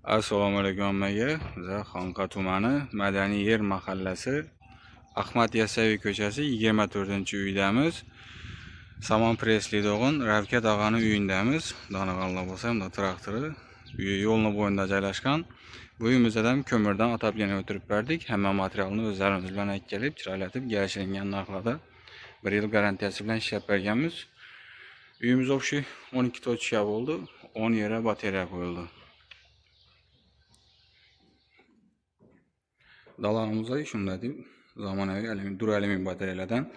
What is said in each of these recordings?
Assalomu alaykum hammaga. Biz Xonqa tumani Madaniy yer mahallasi Ahmad Yasaviy ko'chasi 24-uydamiz. Samon Presli dog'in Ravkat og'ani uyindamiz. Donag'onlar bo'lsa ham traktori uyi yo'lning bo'yida joylashgan. Bu uyimizda ham ko'mirdan atablani o'tirib berdik. Hamma materialni o'zlarimiz bilan kelib, chiroylatib, kelishilingan narxlarda 1 yil garantiyasi bilan ishlab berganmiz. Uyimiz o'xshi 12 ta o'chish bo'ldi. 10 yere batarya qo'yildi. Dalanımızda şunda deb zamonaviy dur alüminyum batareyalardan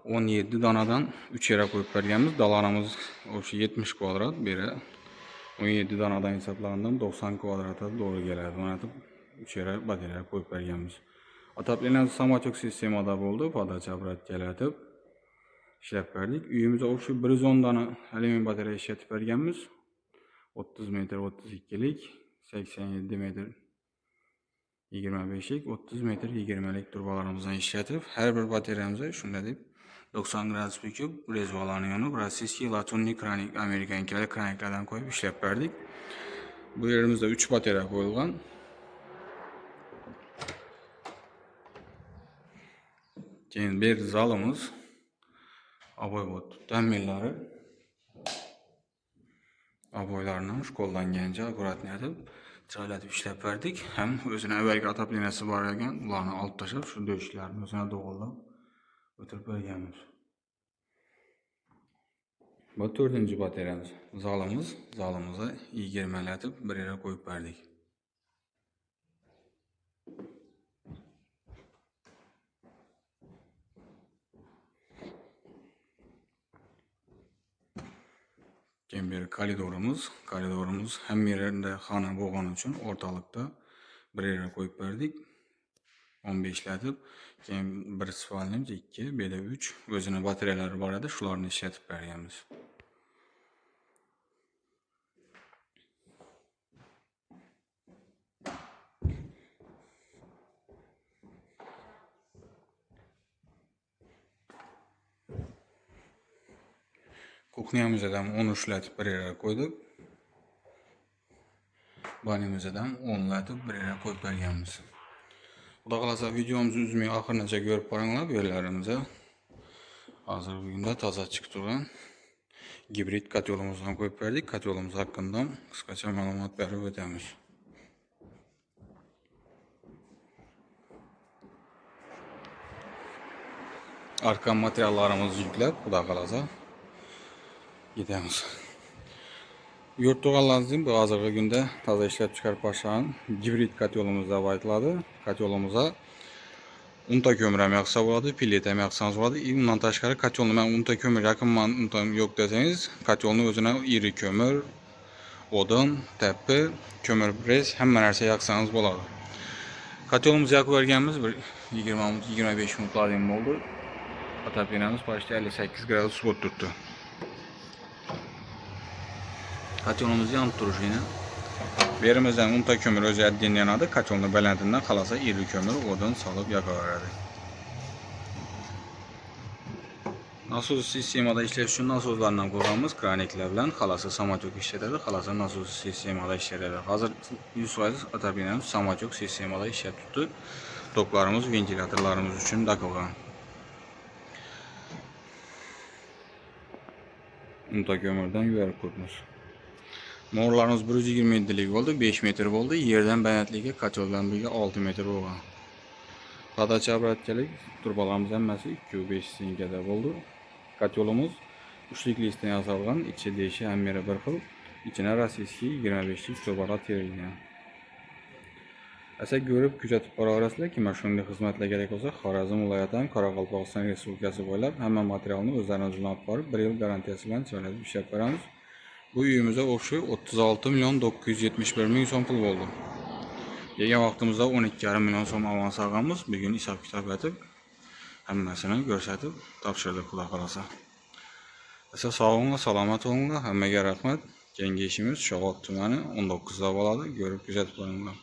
17 danadan 3 yere koyup berganmiz. Dalanımız o'sha 70 kvadrat, beri 17 danadan hesaplagandan 90 kvadrata doğru keladi. Mana 3 yere batareya koyup berganmiz. Отопление samochok sistemada bo'ldi, podacha apparat kelatib ishlab berdik. Uyimizda o'sha 110 dana alüminyum batareya ishlatib berganmiz. 30 metr 32lik, 87 metr 25lik, 30 metr 20lik turbalarımızdan işletip her bir batareyamıza şunda deb 90 gradus büküp rezvalanıyor. Rossiyskiy latunli kranik, Amerikankilar kraniklardan koyup işlep verdik. Bu yerimizde 3 batarya koyulgan. Keyin bir zalımız aboybot ta'minlari aboylarını qo'llangancha akkuratni etib chiroylatib ishlab berdik. Ham o'zini avvalgi atapleniyasi bor ekan, ularni olib tashlab shu do'shlarni o'zini to'g'irlab o'tirib berganmiz. Bu 4-chi batareyamiz. Zalimizni 20 latib bir yere qo'yib berdik. Keyin bir koridorumuz hem yerinde xona bo'lgani uchun o'rtalikda bir yere qo'yib berdik. 15 latib, keyin bir spalni 2, beda 3 o'zini batareyalari bor edi, shularni ishlatib berganmiz. Kuxnyamizda ham 13 latib bir yere qo'ydik. Banimizda ham 10 latib bir yere qo'yib berganmiz. Xudo qalasa videomizni uzmay oxirigacha ko'rib boringlar bu yerlarimizni. Hozir bugunda toza chiqib turgan gibrid kotyolimizni ham qo'yib berdik. Kotyolimiz hakkında qisqacha ma'lumot berib o'tamiz. Arka materiallarimizni yüklab, xudo qalasa gidemiz. Yurttuğalarımızın bu hazırғы günde taza işlep çıkarıp başlayan gibrid kotyolumuzda baytladı. Kotyolumuza unta kömür hem yaksa oladı, pillet hem yaksanız oladı. Bundan taşkarı kotyolunu ben unta kömür yakınman untam yok deseniz, kotyolunu özüne iri kömür, odun, tepe, kömür press hemen her şey yaksanız oladı. Kotyolumuzu yakıp vergenimiz 20-25 minutlar demin oldu. Ataplenemiz başta 58 gradus su tuttu. Katyolumuz yanıp durur yine. Yerimizden unta kömür özelliğinden yanadı. Katyolunu belendinden kalasa iri kömür odun salıp yakaverdi. Nasos sistemada işlev üçün nasoslarla kurulmuş kranikler bilen kalası samochok işletilir. Kalası nasos sistemada işletilir. Hazır 100% ataplenemiz samochok sistemada işlet tuttu. Toplarımız, ventilatorlarımız için takılgan. Unta kömürden yuvarık kurmuş. Morlarımız 127'lik oldu, 5 metre oldu. Yerden benetliğe kaçoldan birge 6 metre oldu. Podacha apparatçılık turbalarımız hemmesi 2-5 sinkede oldu. Kaçolumuz 3'lük listeye yazılgan, içi değişi hem yere bir xil. İçine Rossiyskiy 25'lik turbalar terilgan. Esa görüp küçetip baraverasizlar ki shunday xizmatlar kerak olsa Xorazm viloyatidan Qoraqalpog'iston Respublikasi bo'ylab hamma materialni o'zlaringiz bilan olib borib 1 yil garantiyasi bilan jo'natib ishlab beramiz. Bu uyimizde o'xshi 36 milyon 971 ming so'm pul bo'ldi. Degan vaqtimizda 12,5 milyon so'm avans olganmiz. Bugun hisob kitob etib hammasini ko'rsatib topshirdik, xudo qalasa. Esa sog'inglar, salomat bo'linglar. Hammaga rahmat. Keyingi ishimiz Sho'g'ot tumani 19da bo'ladi. Ko'rib kuzatib boringlar.